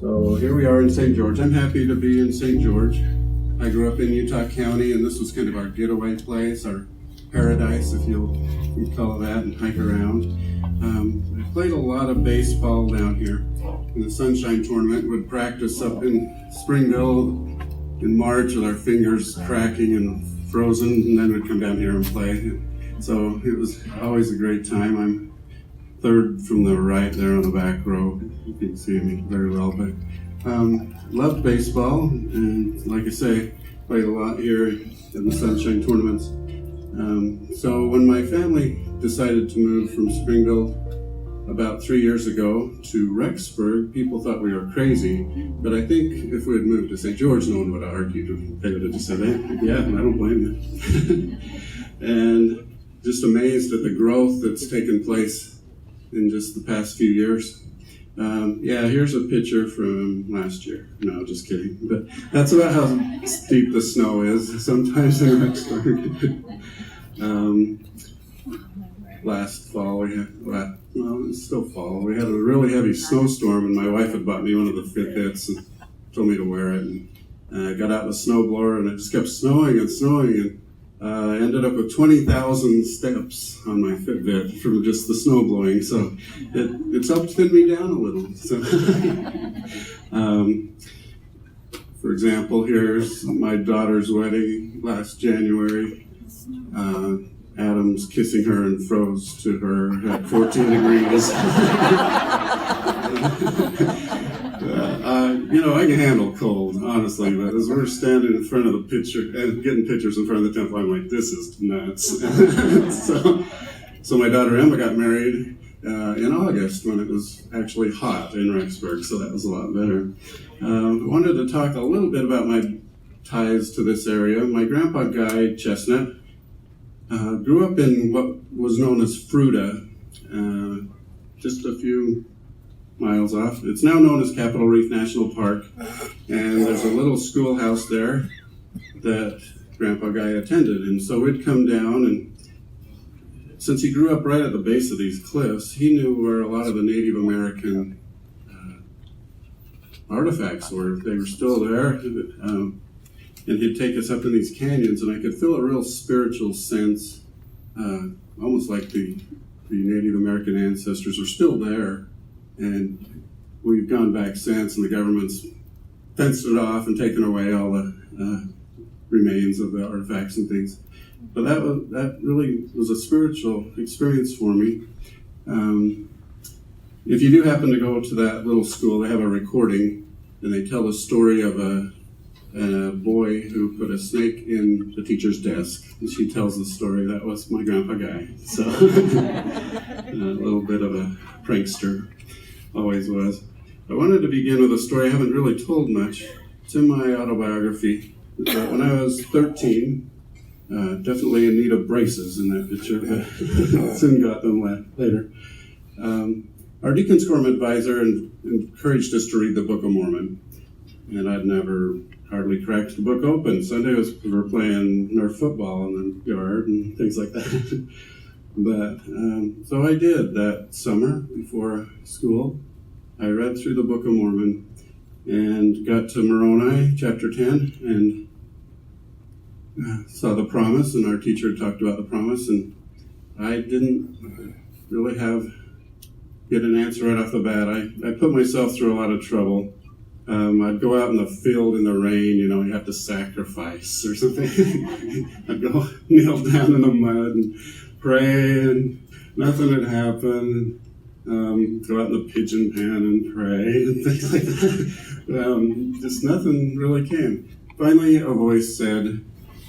So here we are in St. George. I'm happy to be in St. George. I grew up in Utah County, and this was kind of our getaway place, our paradise, if you'll call it that, and hike around. I played a lot of baseball down here in the Sunshine Tournament. Would practice up in Springville in March with our fingers cracking and frozen, and then we'd come down here and play. So it was always a great time. I'm third from the right there on the back row. You can see me very well, but loved baseball, and like I say, played a lot here in the Sunshine Tournaments. So when my family decided to move from Springville about 3 years ago to Rexburg, people thought we were crazy, but I think if we had moved to St. George, no one would have argued. They would have just said, yeah, I don't blame you. And just amazed at the growth that's taken place in just the past few years. Here's a picture from last year. No, just kidding. But that's about how steep the snow is sometimes in Rexburg. Last fall, it's still fall. We had a really heavy snowstorm, and my wife had bought me one of the Fitbits and told me to wear it. And I got out the snowblower, and it just kept snowing and snowing, and I ended up with 20,000 steps on my Fitbit from just the snow blowing. So it's helped thin me down a little. So, for example, here's my daughter's wedding last January. Adam's kissing her and froze to her at 14 degrees. I can handle cold, honestly, but as we're standing in front of the picture and getting pictures in front of the temple, I'm like, this is nuts. So my daughter Emma got married in August when it was actually hot in Rexburg, so that was a lot better. I wanted to talk a little bit about my ties to this area. My grandpa, Guy Chestnut, grew up in what was known as Fruta, just a few miles off. It's now known as Capitol Reef National Park, and there's a little schoolhouse there that Grandpa Guy attended, and so we'd come down, and since he grew up right at the base of these cliffs, he knew where a lot of the Native American artifacts were. They were still there, and he'd take us up in these canyons, and I could feel a real spiritual sense, almost like the Native American ancestors were still there. And we've gone back since, and the government's fenced it off and taken away all the remains of the artifacts and things. But that really was a spiritual experience for me. If you do happen to go to that little school, they have a recording, and they tell the story of a boy who put a snake in the teacher's desk. And she tells the story. That was my Grandpa Guy. So a little bit of a prankster. Always was. I wanted to begin with a story I haven't really told much. It's in my autobiography. When I was 13, definitely in need of braces in that picture, but soon got them later. Our Deacon's Quorum advisor encouraged us to read the Book of Mormon, and I'd never hardly cracked the book open. Sunday was for playing Nerf football in the yard and things like that. But so I did that summer before school. I read through the Book of Mormon and got to Moroni, chapter 10, and saw the promise, and our teacher talked about the promise, and I didn't really get an answer right off the bat. I put myself through a lot of trouble. I'd go out in the field in the rain, you have to sacrifice or something. I'd go kneel down in the mud and pray, and nothing would happen. Go out in the pigeon pen and pray and things like that. Just nothing really came. Finally, a voice said,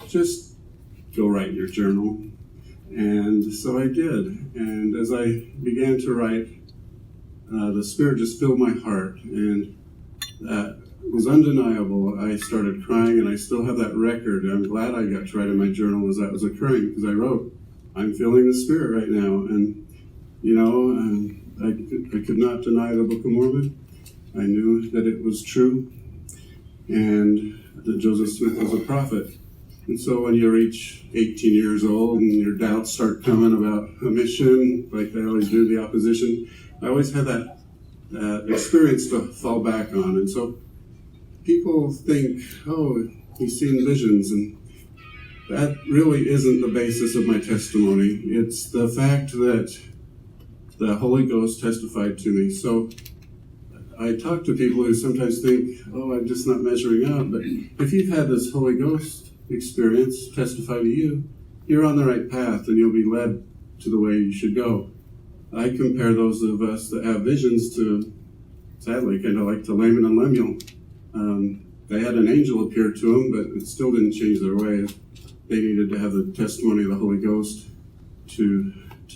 just go write your journal. And so I did. And as I began to write, the Spirit just filled my heart, and that was undeniable. I started crying, and I still have that record. I'm glad I got to write in my journal as that was occurring, because I wrote, I'm feeling the Spirit right now. And, I could not deny the Book of Mormon. I knew that it was true, and that Joseph Smith was a prophet. And so when you reach 18 years old and your doubts start coming about a mission, like they always do, the opposition, I always had that experience to fall back on. And so people think, oh, he's seen visions, and that really isn't the basis of my testimony. It's the fact that the Holy Ghost testified to me. So I talk to people who sometimes think, oh, I'm just not measuring up. But if you've had this Holy Ghost experience testify to you, you're on the right path and you'll be led to the way you should go. I compare those of us that have visions to, sadly, kind of like to Laman and Lemuel. They had an angel appear to them, but it still didn't change their way. They needed to have the testimony of the Holy Ghost to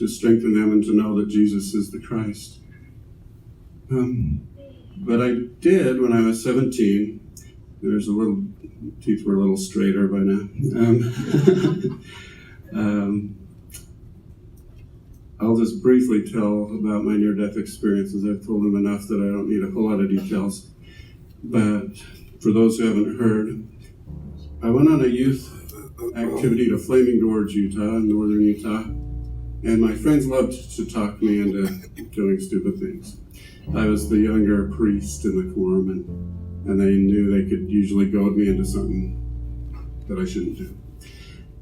strengthen them and to know that Jesus is the Christ. But I did when I was 17. There's teeth were a little straighter by now. I'll just briefly tell about my near-death experiences. I've told them enough that I don't need a whole lot of details. But for those who haven't heard, I went on a youth activity to Flaming Gorge, Utah, in northern Utah. And my friends loved to talk me into doing stupid things. I was the younger priest in the quorum, and they knew they could usually goad me into something that I shouldn't do.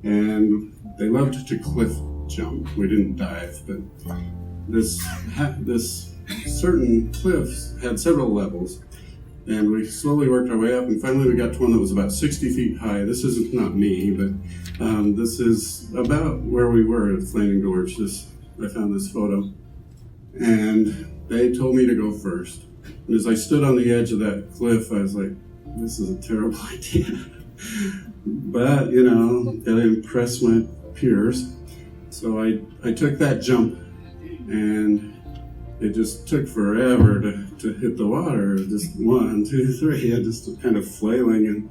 And they loved to cliff jump. We didn't dive, but this certain cliffs had several levels, and we slowly worked our way up, and finally we got to one that was about 60 feet high. This is not me, but this is about where we were at Flaming Gorge. I found this photo, and they told me to go first. And as I stood on the edge of that cliff, I was like, this is a terrible idea. But, gotta impress my peers. So I took that jump, and it just took forever to hit the water. Just 1, 2, 3, and just kind of flailing. And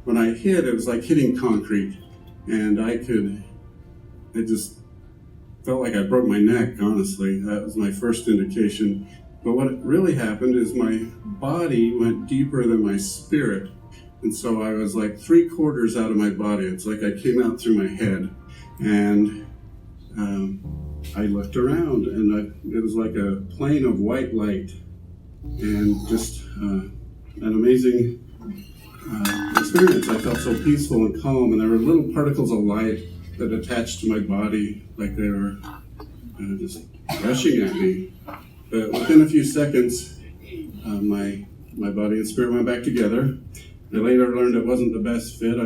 when I hit, it was like hitting concrete. And it just felt like I broke my neck, honestly. That was my first indication. But what really happened is my body went deeper than my spirit. And so I was like 3/4 out of my body. It's like I came out through my head. And I looked around, and it was like a plane of white light. And just an amazing experience. I felt so peaceful and calm, and there were little particles of light that attached to my body, like they were just rushing at me. But within a few seconds, my body and spirit went back together. I later learned it wasn't the best fit.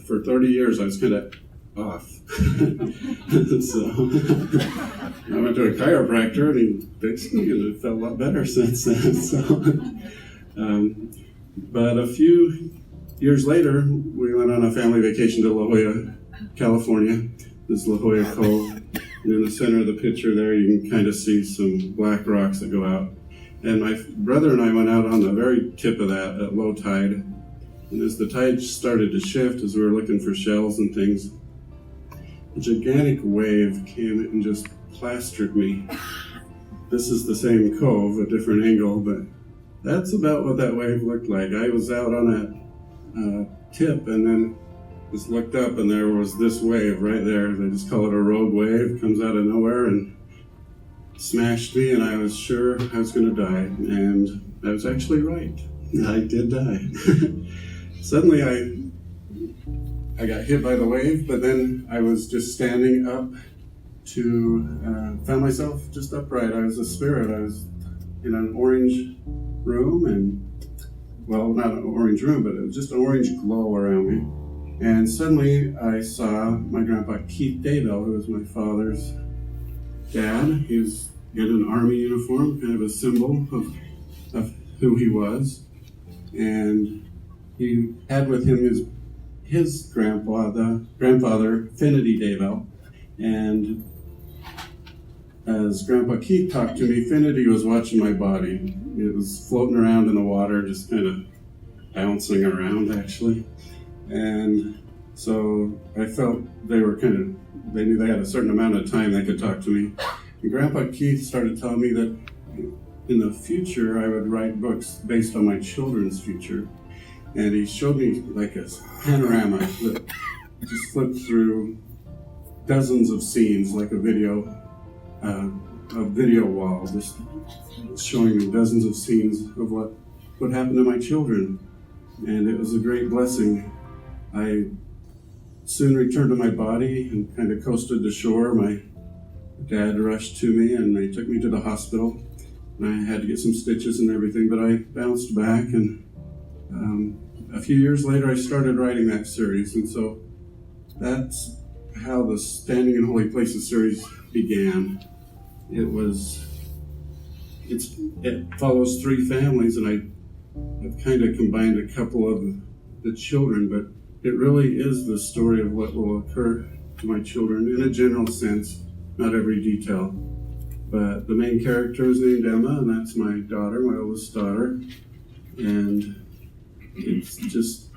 For 30 years, I was kind of off. So I went to a chiropractor, and he fixed me, and it felt a lot better since then. So, but a few years later, we went on a family vacation to La Jolla, California. This is La Jolla Cove. And in the center of the picture there, you can kind of see some black rocks that go out. And my brother and I went out on the very tip of that at low tide. And as the tide started to shift, as we were looking for shells and things, a gigantic wave came and just plastered me. This is the same cove, a different angle, but that's about what that wave looked like. I was out on that tip, and then just looked up, and there was this wave right there. They just call it a rogue wave. Comes out of nowhere and smashed me, and I was sure I was going to die. And I was actually right. I did die. Suddenly I got hit by the wave, but then I was just standing up found myself just upright. I was a spirit. I was in an orange room, not an orange room, but it was just an orange glow around me. And suddenly I saw my grandpa Keith Daybell, who was my father's dad. He had an army uniform, kind of a symbol of who he was. And he had with him his grandfather, Finity Daybell. And as Grandpa Keith talked to me, Finity was watching my body. It was floating around in the water, just kind of bouncing around, actually. And so I felt they knew they had a certain amount of time they could talk to me. And Grandpa Keith started telling me that in the future I would write books based on my children's future. And he showed me like a panorama that just flipped through dozens of scenes, like a video, a video wall, just showing dozens of scenes of what happened to my children. And it was a great blessing. I soon returned to my body and kind of coasted to shore. My dad rushed to me and they took me to the hospital. And I had to get some stitches and everything, but I bounced back. And a few years later, I started writing that series. And so that's how the Standing in Holy Places series began. It follows three families, and I've kind of combined a couple of the children, but it really is the story of what will occur to my children in a general sense, not every detail. But the main character is named Emma, and that's my daughter, my oldest daughter. And it's just,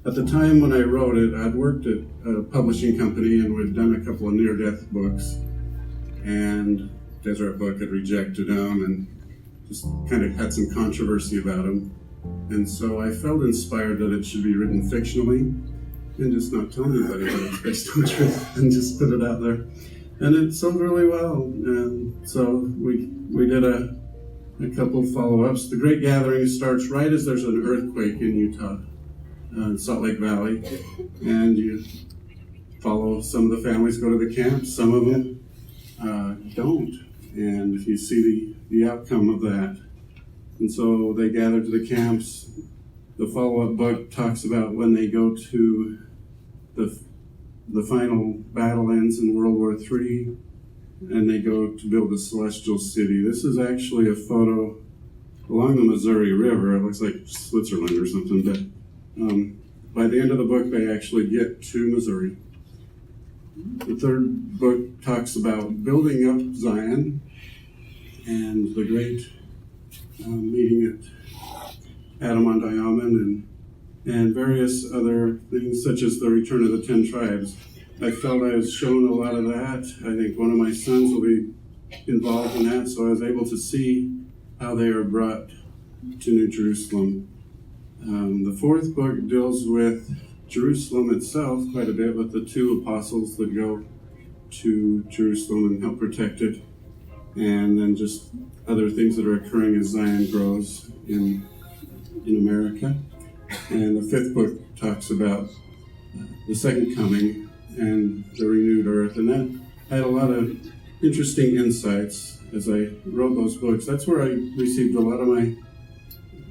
at the time when I wrote it, I'd worked at a publishing company and we'd done a couple of near-death books. And Deseret Book had rejected them and just kind of had some controversy about them. And so I felt inspired that it should be written fictionally and just not tell anybody that it's based on truth and just put it out there. And it sold really well. And so we did a couple of follow-ups. The Great Gathering starts right as there's an earthquake in Utah, Salt Lake Valley. And you follow some of the families go to the camps, some of them don't. And if you see the outcome of that. And so they gather to the camps. The follow-up book talks about when they go to the final battle ends in World War III, and they go to build the Celestial City. This is actually a photo along the Missouri River. It looks like Switzerland or something, but by the end of the book, they actually get to Missouri. The third book talks about building up Zion and the great meeting at Adam-on-Diamond and various other things, such as the return of the 10 tribes. I felt I was shown a lot of that. I think one of my sons will be involved in that, so I was able to see how they are brought to New Jerusalem. The fourth book deals with Jerusalem itself quite a bit, with the two apostles that go to Jerusalem and help protect it, and then just other things that are occurring as Zion grows in America. And the fifth book talks about the second coming and the renewed earth. And that had a lot of interesting insights as I wrote those books. That's where I received a lot of my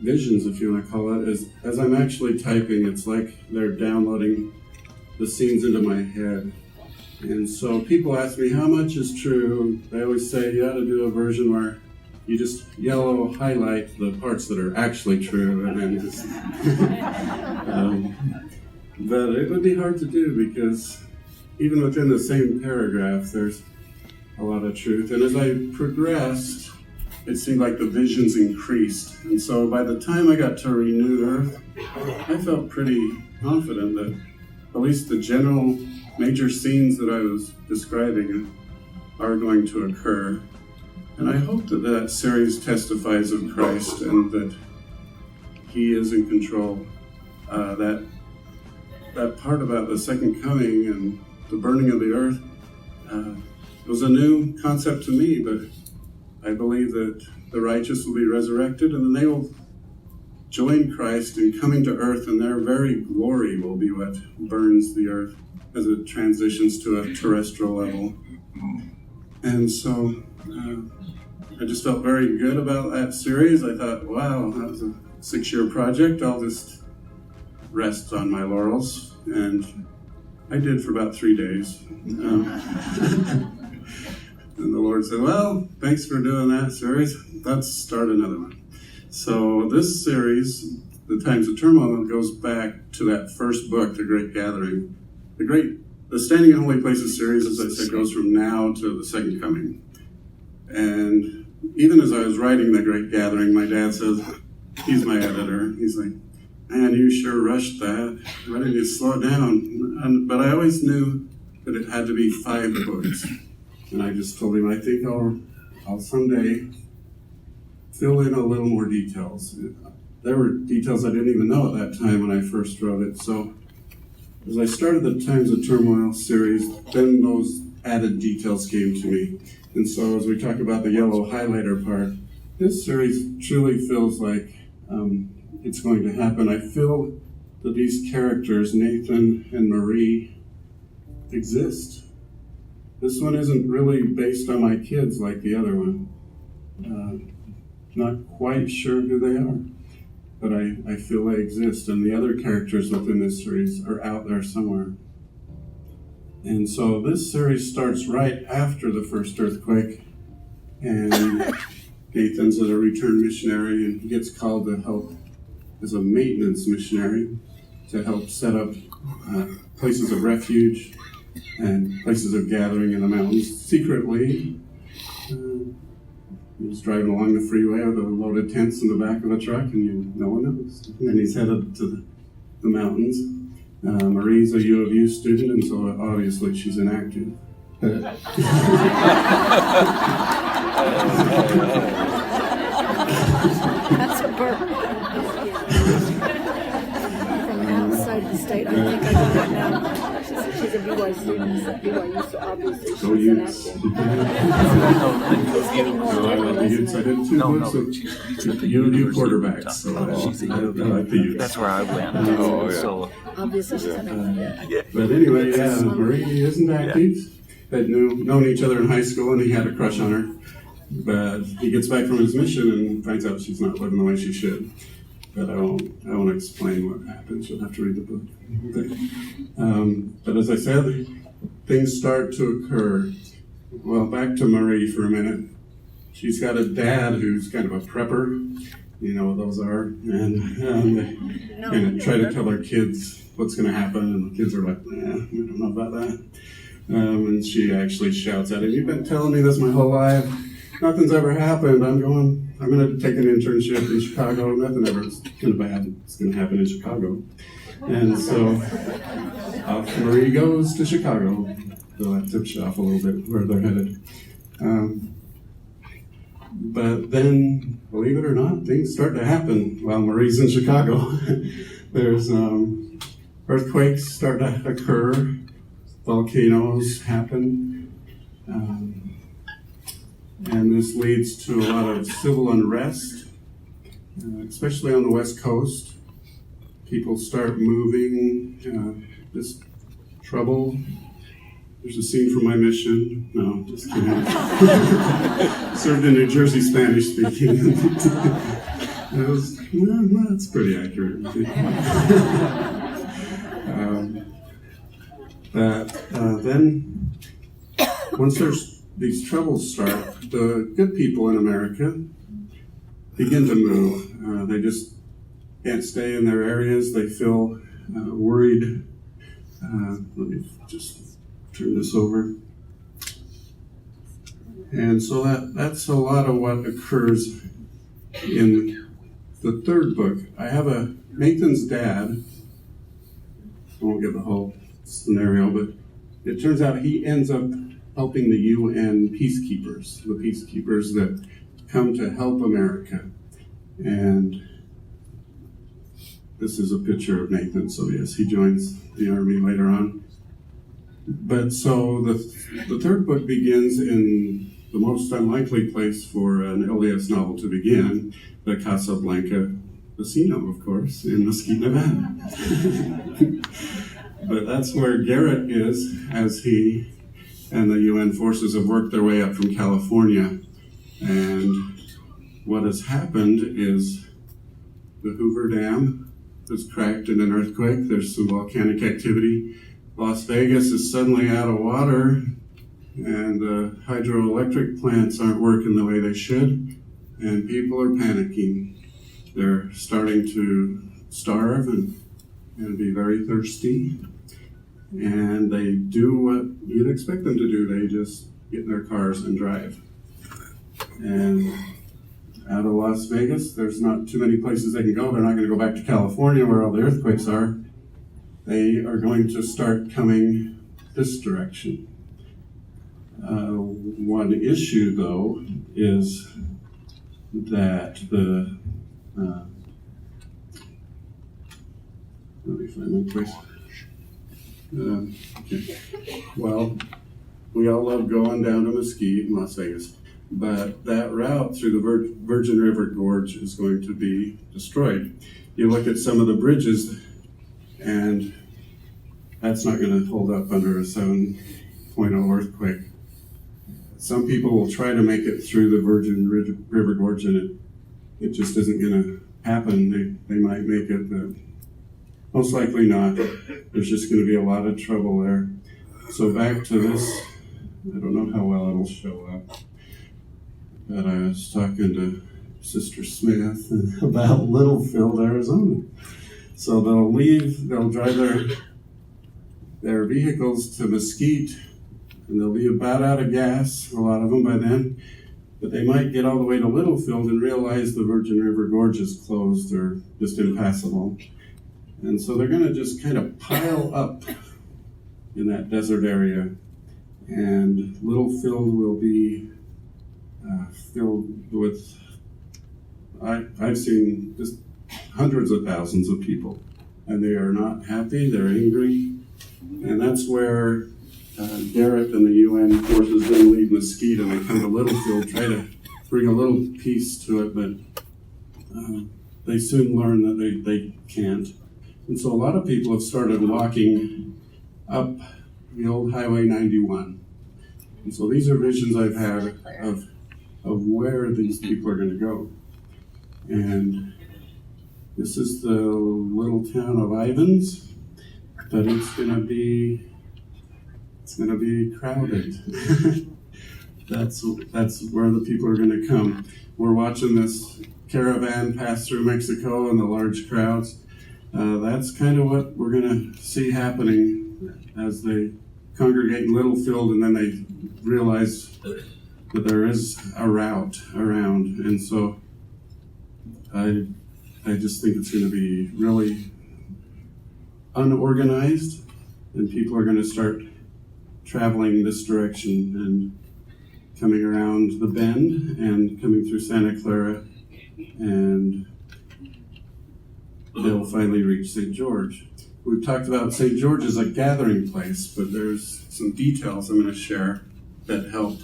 visions, if you want to call it. As I'm actually typing, it's like they're downloading the scenes into my head. And so people ask me, how much is true? I always say you ought to do a version where you just yellow highlight the parts that are actually true, and then just but it would be hard to do because even within the same paragraph, there's a lot of truth. And as I progressed, it seemed like the visions increased. And so by the time I got to Renewed Earth, I felt pretty confident that at least the general major scenes that I was describing are going to occur. And I hope that that series testifies of Christ and that He is in control. That part about the second coming and the burning of the earth was a new concept to me, but I believe that the righteous will be resurrected and then they will join Christ in coming to earth, and their very glory will be what burns the earth as it transitions to a terrestrial level. And so I just felt very good about that series. I thought, wow, that was a 6-year project. I'll just rest on my laurels. And I did for about 3 days. And the Lord said, well, thanks for doing that series. Let's start another one. So this series, The Times of Turmoil, goes back to that first book, The Great Gathering. The Standing in Holy Places series, as I said, goes from now to the second coming. And even as I was writing The Great Gathering, my dad says, he's my editor, he's like, man, you sure rushed that. Why didn't you slow it down? But I always knew that it had to be 5 books. And I just told him, I think I'll someday fill in a little more details. There were details I didn't even know at that time when I first wrote it. So as I started the Times of Turmoil series, then those added details came to me. And so as we talk about the yellow highlighter part, this series truly feels like it's going to happen. I feel that these characters, Nathan and Marie, exist. This one isn't really based on my kids like the other one. Not quite sure who they are, but I feel they exist, and the other characters within this series are out there somewhere. And so this series starts right after the first earthquake, and Nathan's a returned missionary, and he gets called to help as a maintenance missionary to help set up places of refuge and places of gathering in the mountains. Secretly, he was driving along the freeway with a loaded tents in the back of a truck, and no one knows. And he's headed to the mountains. Marie's a U of U student, and so obviously she's inactive. That's a burp. From outside the state, I think I got it now. She's a BYU student, BYU, so obviously she's inactive. No, U of U quarterbacks. So I like the Utes. That's where I went. Oh, yeah. So Obviously she's inactive. But anyway, yeah, Marie isn't active. They'd known each other in high school, and he had a crush on her. But he gets back from his mission and finds out she's not living the way she should. But I won't explain what happens. You'll have to read the book. But as I said, things start to occur. Well, back to Marie for a minute. She's got a dad who's kind of a prepper. You know what those are. And they kind of try to tell their kids what's going to happen. And the kids are like, I don't know about that. And she actually shouts at him, "You've been telling me this my whole life. Nothing's ever happened. I'm going to take an internship in Chicago. Nothing ever is kind of bad. It's going to happen in Chicago." And so off Marie goes to Chicago. So that tips you off a little bit where they're headed. But then, believe it or not, things start to happen while Marie's in Chicago. There's earthquakes start to occur. Volcanoes happen. And this leads to a lot of civil unrest, especially on the West Coast. People start moving, this trouble. There's a scene from my mission. No, just kidding. Served in New Jersey Spanish speaking. That's pretty accurate. Then, once these troubles start, the good people in America begin to move. They just can't stay in their areas. They feel worried. Let me just turn this over. And so that's a lot of what occurs in the third book. I have Nathan's dad. I won't give the whole scenario, but it turns out he ends up helping the UN peacekeepers, the peacekeepers that come to help America. And this is a picture of Nathan, so yes, he joins the army later on. But so the third book begins in the most unlikely place for an LDS novel to begin, the Casablanca Casino, of course, in Mesquite, Nevada. But that's where Garrett is, as he and the UN forces have worked their way up from California. And what has happened is the Hoover Dam has cracked in an earthquake. There's some volcanic activity. Las Vegas is suddenly out of water, and the hydroelectric plants aren't working the way they should, and people are panicking. They're starting to starve and be very thirsty. And they do what you'd expect them to do. They just get in their cars and drive. And out of Las Vegas, there's not too many places they can go. They're not going to go back to California where all the earthquakes are. They are going to start coming this direction. One issue, though, is that let me find my place. Okay. Well, we all love going down to Mesquite in Las Vegas, but that route through the Virgin River Gorge is going to be destroyed. You look at some of the bridges, and that's not going to hold up under a 7.0 earthquake. Some people will try to make it through the Virgin River Gorge, and it just isn't going to happen. They might make it, but most likely not. There's just going to be a lot of trouble there. So back to this, I don't know how well it'll show up, but I was talking to Sister Smith about Littlefield, Arizona. So they'll drive their vehicles to Mesquite, and they'll be about out of gas, a lot of them by then, but they might get all the way to Littlefield and realize the Virgin River Gorge is closed or just impassable. And so they're going to just kind of pile up in that desert area, and Littlefield will be filled with, I've seen just hundreds of thousands of people, and they are not happy, they're angry, and that's where Garrett and the UN forces then leave Mesquite, and they come to Littlefield, try to bring a little peace to it, but they soon learn that they can't. And so a lot of people have started walking up the old Highway 91. And so these are visions I've had of where these people are going to go. And this is the little town of Ivans, but it's going to be crowded. That's where the people are going to come. We're watching this caravan pass through Mexico and the large crowds. That's kind of what we're going to see happening as they congregate in Littlefield, and then they realize that there is a route around. And so I just think it's going to be really unorganized, and people are going to start traveling this direction and coming around the bend and coming through Santa Clara, and they'll finally reach St. George. We've talked about St. George as a gathering place, but there's some details I'm going to share that help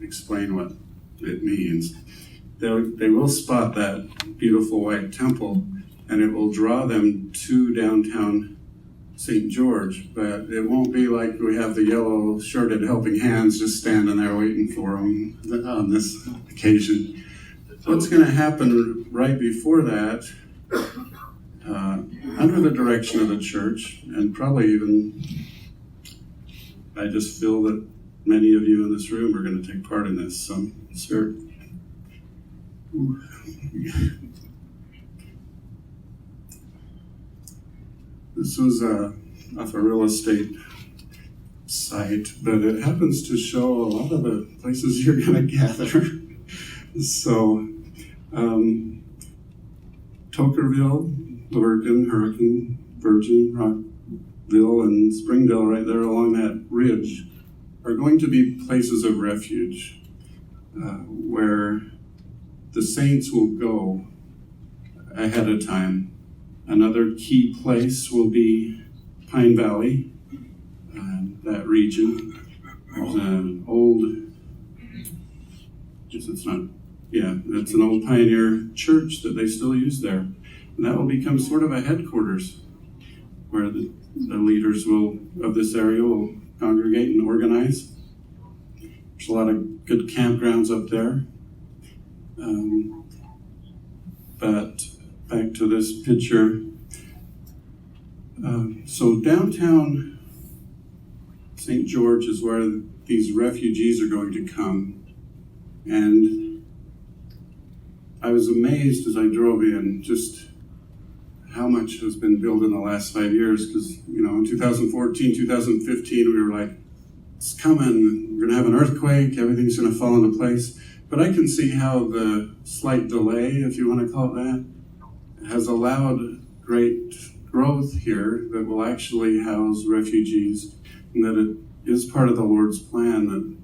explain what it means. They will spot that beautiful white temple, and it will draw them to downtown St. George, but it won't be like we have the yellow shirted helping hands just standing there waiting for them on this occasion. What's going to happen right before that, under the direction of the church, and probably even, I just feel that many of you in this room are going to take part in this. Spirit. This was off a real estate site, but it happens to show a lot of the places you're going to gather. So, Tokerville, Lurgan, Hurricane, Virgin, Rockville, and Springdale, right there along that ridge, are going to be places of refuge where the saints will go ahead of time. Another key place will be Pine Valley, that region. There's an old, it's an old pioneer church that they still use there. And that will become sort of a headquarters where the leaders of this area will congregate and organize. There's a lot of good campgrounds up there. But back to this picture. So downtown St. George is where these refugees are going to come. And I was amazed as I drove in just how much has been built in the last 5 years, because, in 2014, 2015, we were like, it's coming, we're going to have an earthquake, everything's going to fall into place. But I can see how the slight delay, if you want to call it that, has allowed great growth here that will actually house refugees, and that it is part of the Lord's plan that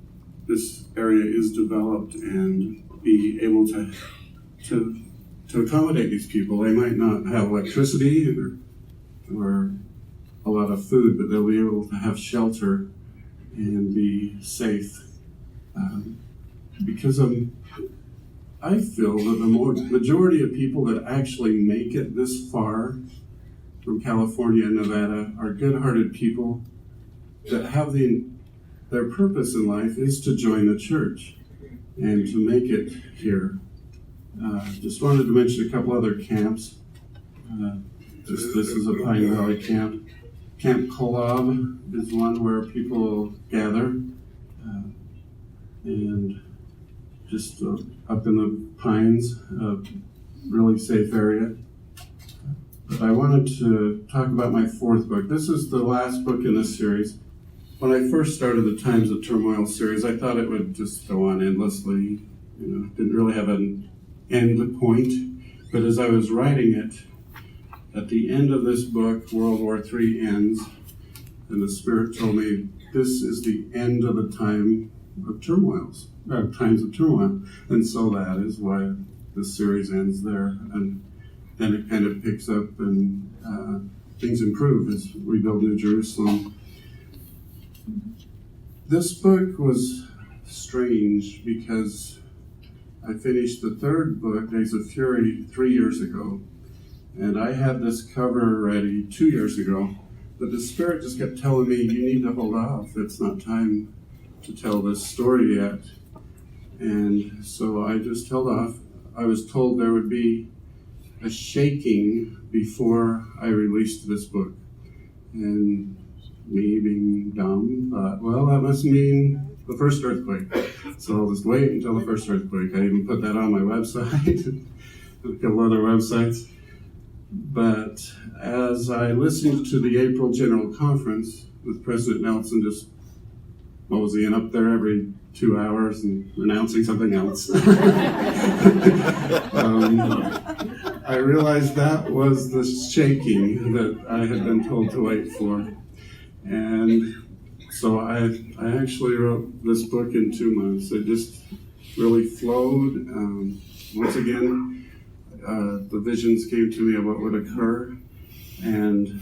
this area is developed and be able to accommodate these people. They might not have electricity or a lot of food, but they'll be able to have shelter and be safe. Because I feel that the majority of people that actually make it this far from California and Nevada are good-hearted people that have their purpose in life is to join the church and to make it here. Just wanted to mention a couple other camps. This is a Pine Valley camp. Camp Kolob is one where people gather, and just up in the pines, a really safe area. But I wanted to talk about my fourth book. This is the last book in this series. When I first started the Times of Turmoil series, I thought it would just go on endlessly. Didn't really have an end point. But as I was writing it, at the end of this book, World War III ends, and the Spirit told me, this is the end of the times of turmoil. And so that is why the series ends there. And then it kind of picks up and things improve as we build New Jerusalem. This book was strange because I finished the third book, Days of Fury, 3 years ago. And I had this cover ready 2 years ago. But the Spirit just kept telling me, you need to hold off. It's not time to tell this story yet. And so I just held off. I was told there would be a shaking before I released this book. And me being dumb thought, well, that must mean the first earthquake. So I'll just wait until the first earthquake. I even put that on my website, a couple other websites. But as I listened to the April General Conference with President Nelson just moseying up there every 2 hours and announcing something else, I realized that was the shaking that I had been told to wait for. And so I actually wrote this book in 2 months. It just really flowed. Once again, the visions came to me of what would occur. And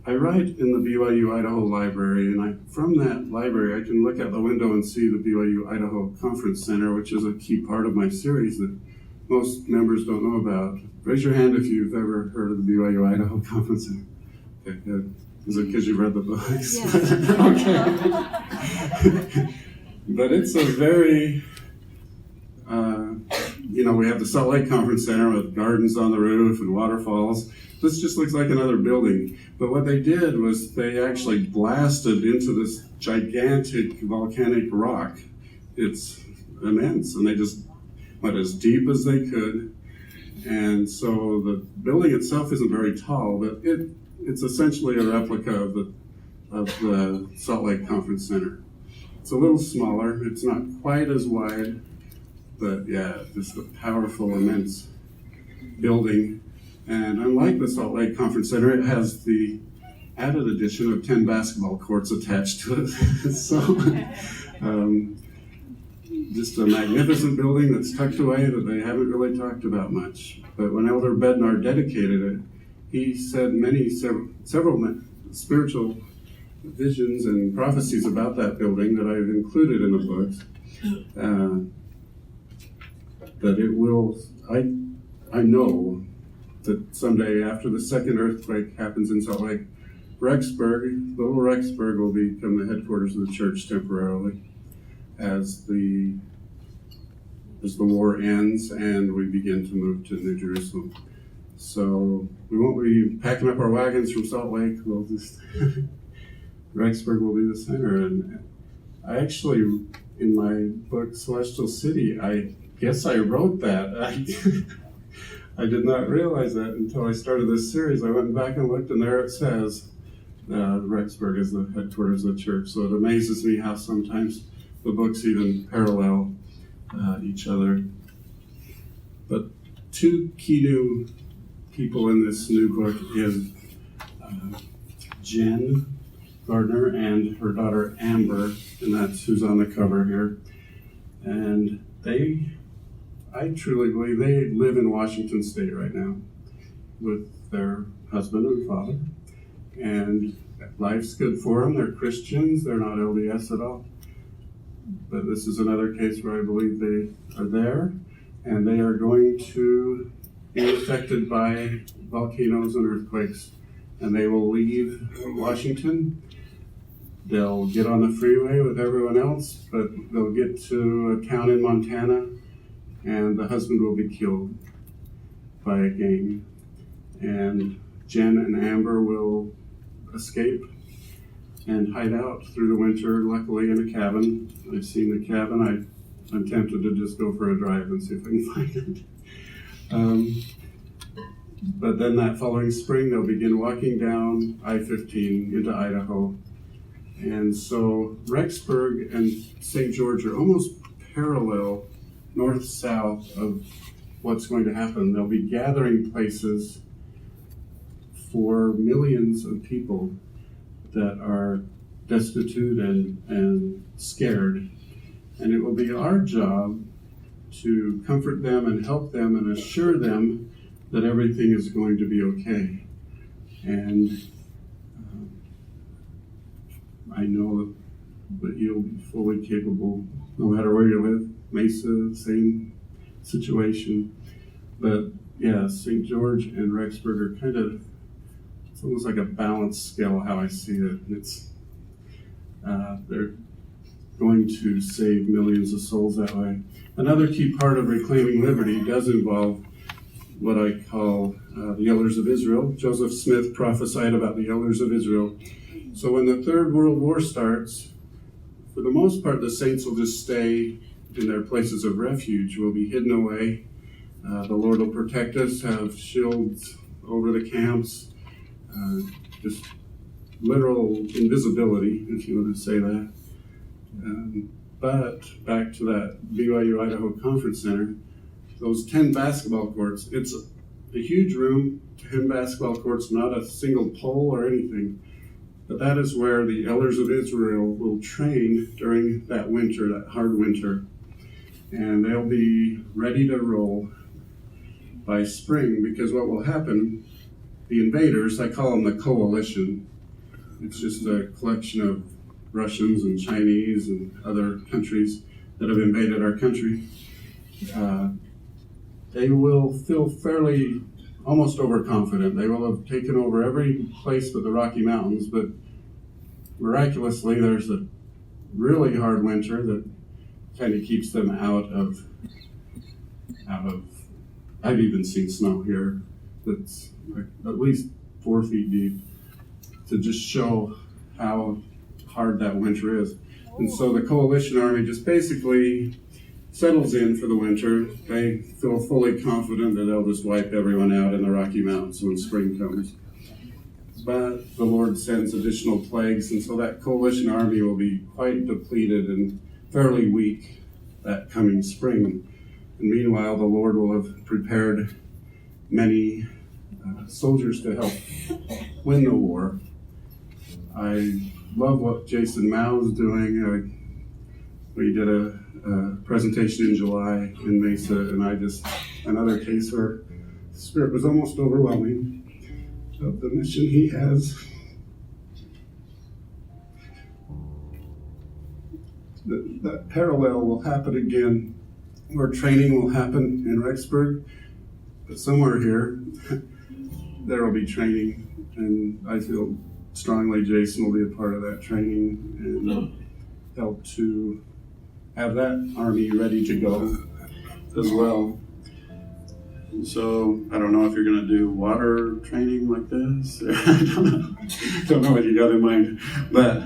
I write in the BYU Idaho Library, and from that library I can look out the window and see the BYU Idaho Conference Center, which is a key part of my series that most members don't know about. Raise your hand if you've ever heard of the BYU Idaho Conference Center. Okay, good. Is it because you read the books? Yeah. Okay. But it's a very, we have the Salt Lake Conference Center with gardens on the roof and waterfalls. This just looks like another building. But what they did was they actually blasted into this gigantic volcanic rock. It's immense, and they just went as deep as they could. And so the building itself isn't very tall, but it's essentially a replica of the Salt Lake Conference Center. It's a little smaller. It's not quite as wide, but yeah, just a powerful, immense building. And unlike the Salt Lake Conference Center, it has the added addition of 10 basketball courts attached to it. So, just a magnificent building that's tucked away that they haven't really talked about much. But when Elder Bednar dedicated it, he said several spiritual visions and prophecies about that building that I've included in the books. That it will, I know that someday after the second earthquake happens in Salt Lake, Rexburg, little Rexburg, will become the headquarters of the church temporarily as the war ends and we begin to move to New Jerusalem. So we won't be packing up our wagons from Salt Lake. We'll just Rexburg will be the center. And I actually, in my book Celestial City, I guess I wrote that. I did not realize that until I started this series. I went back and looked, and there it says Rexburg is the headquarters of the church. So it amazes me how sometimes the books even parallel each other. But two key new people in this new book is Jen Gardner and her daughter Amber, and that's who's on the cover here. And I truly believe they live in Washington State right now with their husband and father. and life's good for them. They're Christians, they're not LDS at all. But this is another case where I believe they are there, and they are going to be affected by volcanoes and earthquakes. And they will leave Washington. They'll get on the freeway with everyone else, but they'll get to a town in Montana, and the husband will be killed by a gang. And Jen and Amber will escape and hide out through the winter, luckily in a cabin. I've seen the cabin. I'm tempted to just go for a drive and see if I can find it. But then that following spring, they'll begin walking down I-15 into Idaho. And so Rexburg and St. George are almost parallel, north-south of what's going to happen. They'll be gathering places for millions of people that are destitute and scared. And it will be our job to comfort them and help them and assure them that everything is going to be okay. And I know that you'll be fully capable, no matter where you live. Mesa, same situation. But yeah, St. George and Rexburg are kind of, it's almost like a balanced scale how I see it. It's they're going to save millions of souls that way. Another key part of reclaiming liberty does involve what I call the elders of Israel. Joseph Smith prophesied about the elders of Israel. So when the Third World War starts, for the most part, the saints will just stay in their places of refuge, will be hidden away. The Lord will protect us, have shields over the camps, just literal invisibility, if you want to say that. But back to that BYU Idaho Conference Center, those 10 basketball courts, it's a huge room, 10 basketball courts, not a single pole or anything. But that is where the elders of Israel will train during that winter, that hard winter. And they'll be ready to roll by spring, because what will happen, the invaders, I call them the coalition. It's just a collection of Russians and Chinese and other countries that have invaded our country. They will feel fairly almost overconfident. They will have taken over every place but the Rocky Mountains, but miraculously there's a really hard winter that kind of keeps them out of, I've even seen snow here that's like at least 4 feet deep, to just show how hard that winter is. And so the coalition army just basically settles in for the winter. They feel fully confident that they'll just wipe everyone out in the Rocky Mountains when spring comes. But the Lord sends additional plagues, and so that coalition army will be quite depleted and fairly weak that coming spring. And meanwhile, the Lord will have prepared many soldiers to help win the war. I love what Jason Mao is doing. We did a presentation in July in Mesa, and another case where the Spirit was almost overwhelming of the mission he has. That parallel will happen again, where training will happen in Rexburg, but somewhere here, there will be training, and I feel strongly Jason will be a part of that training and help to have that army ready to go as well. And so I don't know if you're going to do water training like this. I don't know what you got in mind. But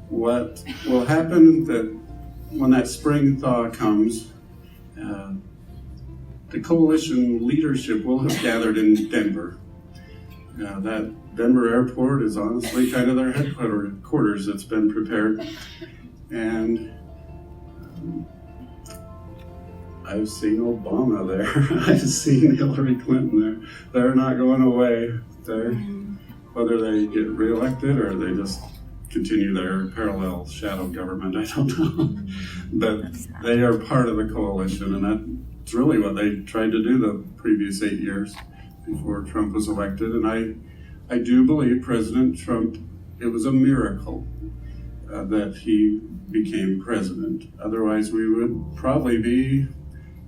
what will happen that when that spring thaw comes, the coalition leadership will have gathered in Denver. That Denver airport is honestly kind of their headquarters that's been prepared. And I've seen Obama there. I've seen Hillary Clinton there. They're not going away. Whether they get reelected or they just continue their parallel shadow government, I don't know. But they are part of the coalition, and that's really what they tried to do the previous 8 years before Trump was elected. And I do believe President Trump, it was a miracle that he became president. Otherwise, we would probably be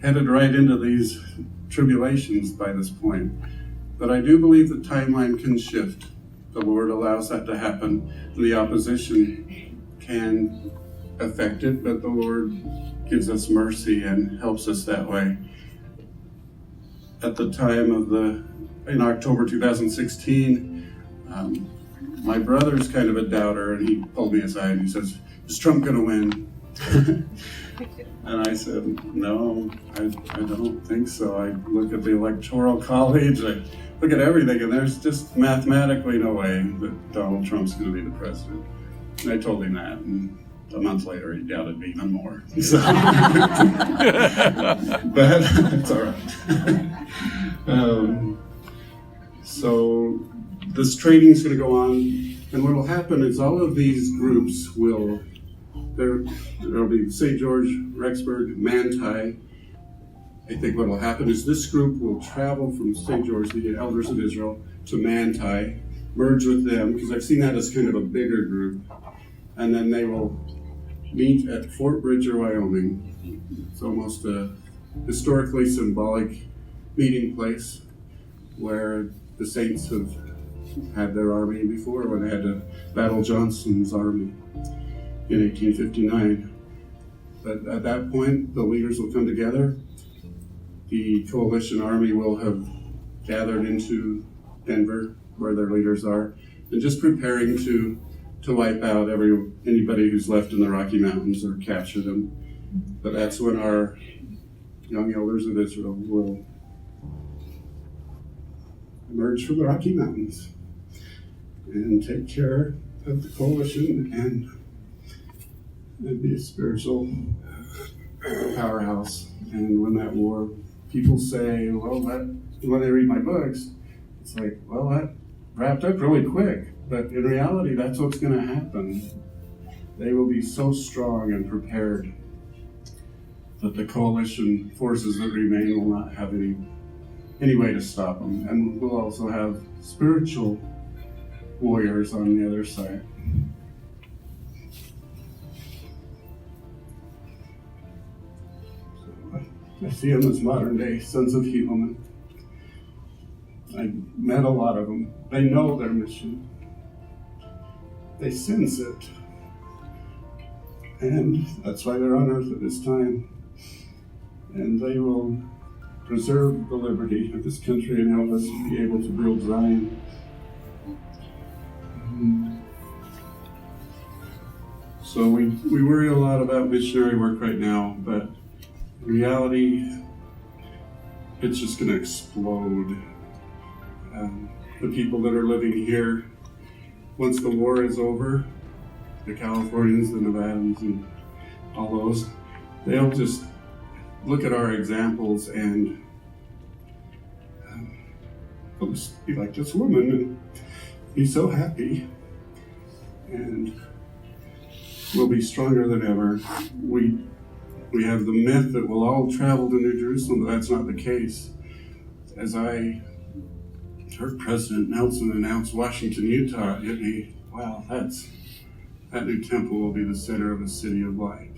headed right into these tribulations by this point. But I do believe the timeline can shift. The Lord allows that to happen. The opposition can affect it, but the Lord gives us mercy and helps us that way. At the time of in October 2016, my brother's kind of a doubter, and he pulled me aside and he says, "Is Trump going to win?" And I said, "No, I don't think so. I look at the Electoral College, I look at everything, and there's just mathematically no way that Donald Trump's going to be the president." And I told him that, and a month later he doubted me even more. So. But it's all right. So this training is going to go on, and what will happen is all of these groups there'll be St. George, Rexburg, Manti. I think what will happen is this group will travel from St. George, the Elders of Israel, to Manti, merge with them, because I've seen that as kind of a bigger group, and then they will meet at Fort Bridger, Wyoming. It's almost a historically symbolic meeting place where the saints have had their army before, when they had to battle Johnston's army in 1859. But at that point, the leaders will come together. The coalition army will have gathered into Denver, where their leaders are, and just preparing to wipe out anybody who's left in the Rocky Mountains or capture them. But that's when our young elders of Israel will emerge from the Rocky Mountains and take care of the coalition and be a spiritual powerhouse. And when that war, people say, well, when they read my books, it's like, well, that wrapped up really quick. But in reality, that's what's going to happen. They will be so strong and prepared that the coalition forces that remain will not have any way to stop them. And we'll also have spiritual warriors on the other side. So I see them as modern day sons of Helaman. I met a lot of them. They know their mission. They sense it. And that's why they're on earth at this time. And they will preserve the liberty of this country and help us be able to build Zion. So we worry a lot about missionary work right now, but in reality, it's just going to explode. The people that are living here, once the war is over, the Californians, the Nevadans, and all those, they'll just look at our examples and they'll just be like this woman and be so happy. And we'll be stronger than ever. We have the myth that we'll all travel to New Jerusalem, but that's not the case. As I heard President Nelson announce Washington, Utah, it hit me, wow, that new temple will be the center of a city of light.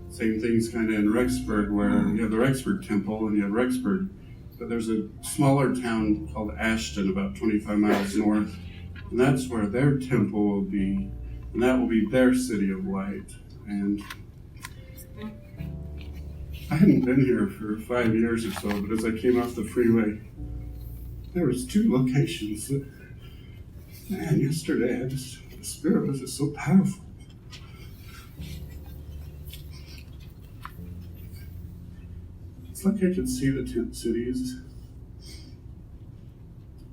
Same thing's kind of in Rexburg, where you have the Rexburg temple and you have Rexburg, but there's a smaller town called Ashton, about 25 miles north, and that's where their temple will be, and that will be their city of light. And I hadn't been here for 5 years or so, but as I came off the freeway, there was 2 locations that, man, yesterday the Spirit was just so powerful. It's like I could see the tent cities.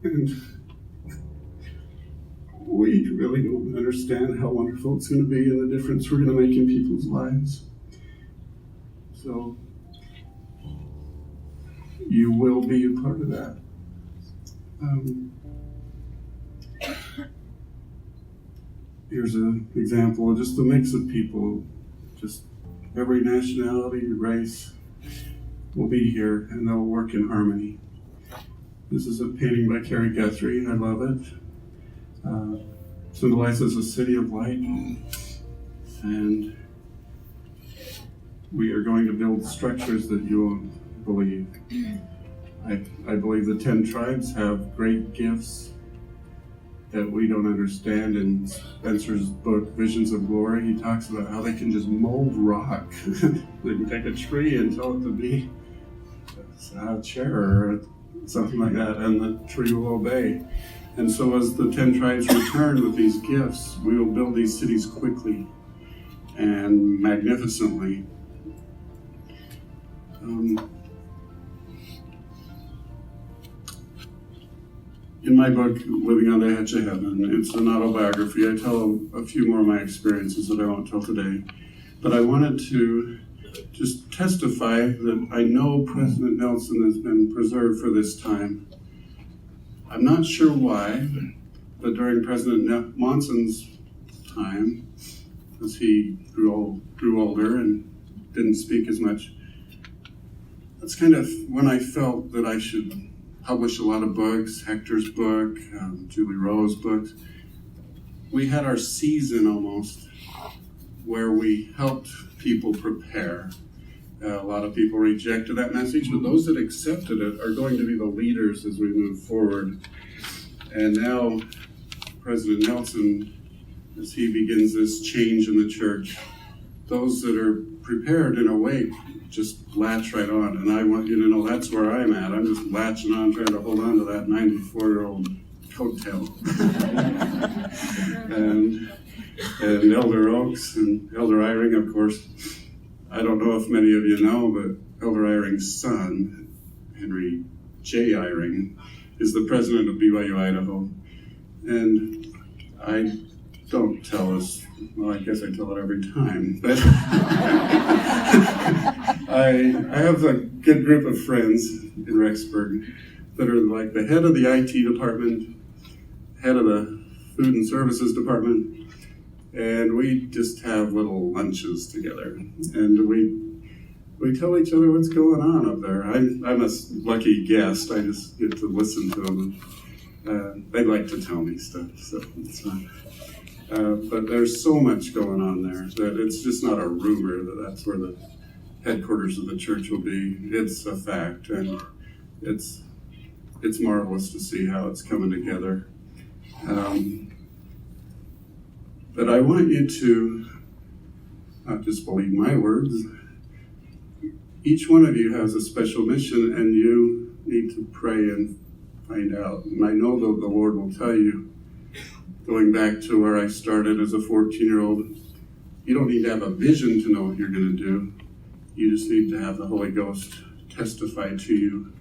And we really don't understand how wonderful it's going to be and the difference we're going to make in people's lives. So, you will be a part of that. Here's an example of just a mix of people, just every nationality, race will be here, and they'll work in harmony. This is a painting by Carrie Guthrie. I love it. Symbolizes a city of light. And we are going to build structures that you won't believe. I believe the 10 tribes have great gifts that we don't understand. In Spencer's book, Visions of Glory, he talks about how they can just mold rock. They can take a tree and tell it to be a chair or something like that, and the tree will obey. And so as the 10 tribes return with these gifts, we will build these cities quickly and magnificently. In my book, Living on the Edge of Heaven, it's an autobiography. I tell a few more of my experiences that I won't tell today. But I wanted to just testify that I know President Nelson has been preserved for this time. I'm not sure why, but during President Monson's time, as he grew older and didn't speak as much, that's kind of when I felt that I should publish a lot of books, Hector's book, Julie Rowe's books. We had our season almost where we helped people prepare. A lot of people rejected that message, but those that accepted it are going to be the leaders as we move forward. And now President Nelson, as he begins this change in the church, those that are prepared and awake just latch right on. And I want you to know that's where I'm at. I'm just latching on, trying to hold on to that 94-year-old coattail. and Elder Oaks and Elder Eyring, of course. I don't know if many of you know, but Elder Eyring's son, Henry J. Eyring, is the president of BYU Idaho. And I don't tell us, well, I guess I tell it every time, but I have a good group of friends in Rexburg that are like the head of the IT department, head of the food and services department, and we just have little lunches together, and we tell each other what's going on up there. I'm a lucky guest. I just get to listen to them. They like to tell me stuff, so it's fun. But there's so much going on there that it's just not a rumor that that's where the headquarters of the church will be. It's a fact, and it's marvelous to see how it's coming together. But I want you to not just believe my words. Each one of you has a special mission, and you need to pray and find out. And I know that the Lord will tell you, going back to where I started as a 14-year-old, you don't need to have a vision to know what you're going to do. You just need to have the Holy Ghost testify to you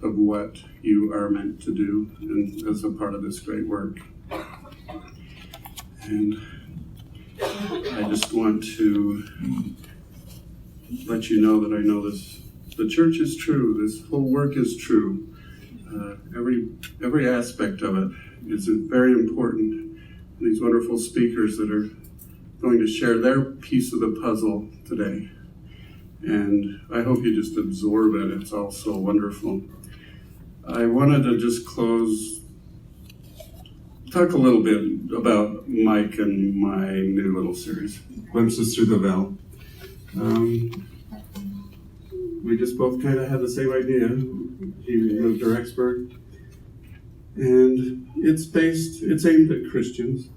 of what you are meant to do and as a part of this great work. And I just want to let you know that I know this. The church is true. This whole work is true. Every aspect of it is very important. These wonderful speakers that are going to share their piece of the puzzle today. And I hope you just absorb it. It's all so wonderful. I wanted to just talk a little bit about Mike and my new little series, Glimpses Through the Veil. We just both kind of had the same idea. He moved to Rexburg. And it's aimed at Christians,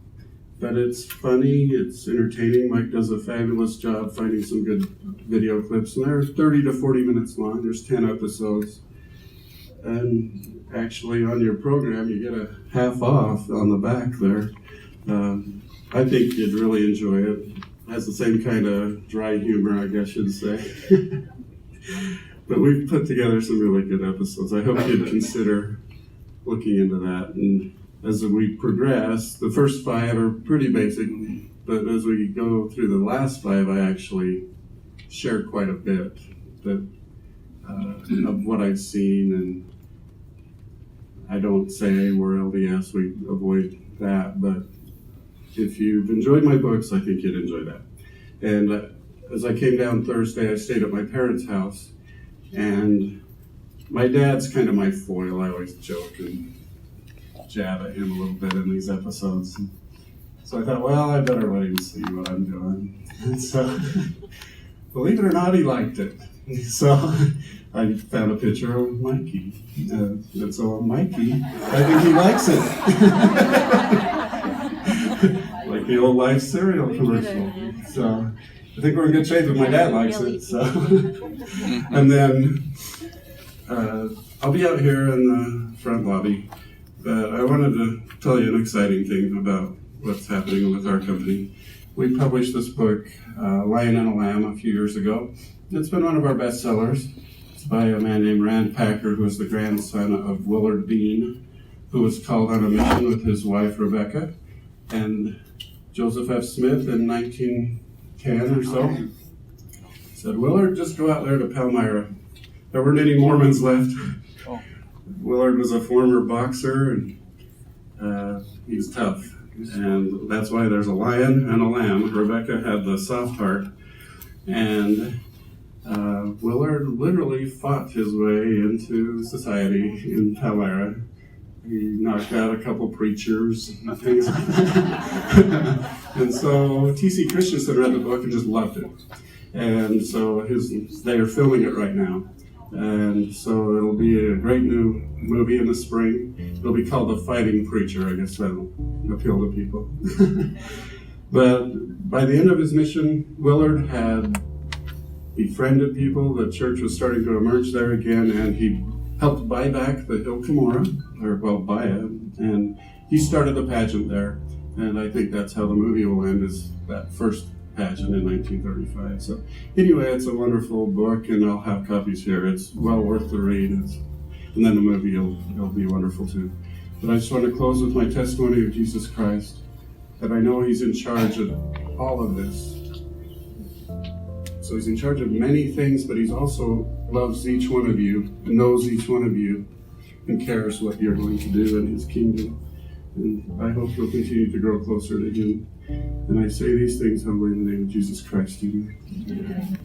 but it's funny, it's entertaining. Mike does a fabulous job finding some good video clips, and they're 30 to 40 minutes long. There's 10 episodes. And actually on your program, you get a half off on the back there. I think you'd really enjoy it. It has the same kind of dry humor, I guess you'd say. But we've put together some really good episodes. I hope you'd consider looking into that. And as we progress, the first 5 are pretty basic, but as we go through the last 5, I actually share quite a bit of what I've seen, and I don't say we're LDS, we avoid that, but if you've enjoyed my books, I think you'd enjoy that. And as I came down Thursday, I stayed at my parents' house, and My dad's kind of my foil. I always joke and jab at him a little bit in these episodes. So I thought, well, I better let him see what I'm doing. And so, believe it or not, he liked it. So I found a picture of Mikey. And so Mikey, I think he likes it. Like the old Life cereal commercial. So I think we're in good shape if my dad likes it. So, and then I'll be out here in the front lobby. But I wanted to tell you an exciting thing about what's happening with our company. We published this book, Lion and a Lamb, a few years ago. It's been one of our bestsellers. It's by a man named Rand Packer, who is the grandson of Willard Bean, who was called on a mission with his wife, Rebecca, and Joseph F. Smith in 1910 or so. Said, Willard, just go out there to Palmyra. There weren't any Mormons left. Willard was a former boxer, and he was tough. And that's why there's a lion and a lamb. Rebecca had the soft heart. And Willard literally fought his way into society in Palmyra. He knocked out a couple preachers and things like that. And so T.C. Christensen read the book and just loved it. And so they are filming it right now. And so it'll be a great new movie in the spring. It'll be called The Fighting Preacher. I guess that'll appeal to people. But by the end of his mission, Willard had befriended people. The church was starting to emerge there again, and he helped buy back the Hill Cumorah, buy it. And he started the pageant there. And I think that's how the movie will end, is that first pageant in 1935. So anyway, it's a wonderful book, and I'll have copies here. It's well worth the read. And then the movie will be wonderful too. But I just want to close with my testimony of Jesus Christ, that I know he's in charge of all of this. So he's in charge of many things, but he's also loves each one of you, and knows each one of you, and cares what you're going to do in his kingdom. And I hope you'll continue to grow closer to him. And I say these things humbly in the name of Jesus Christ. Amen.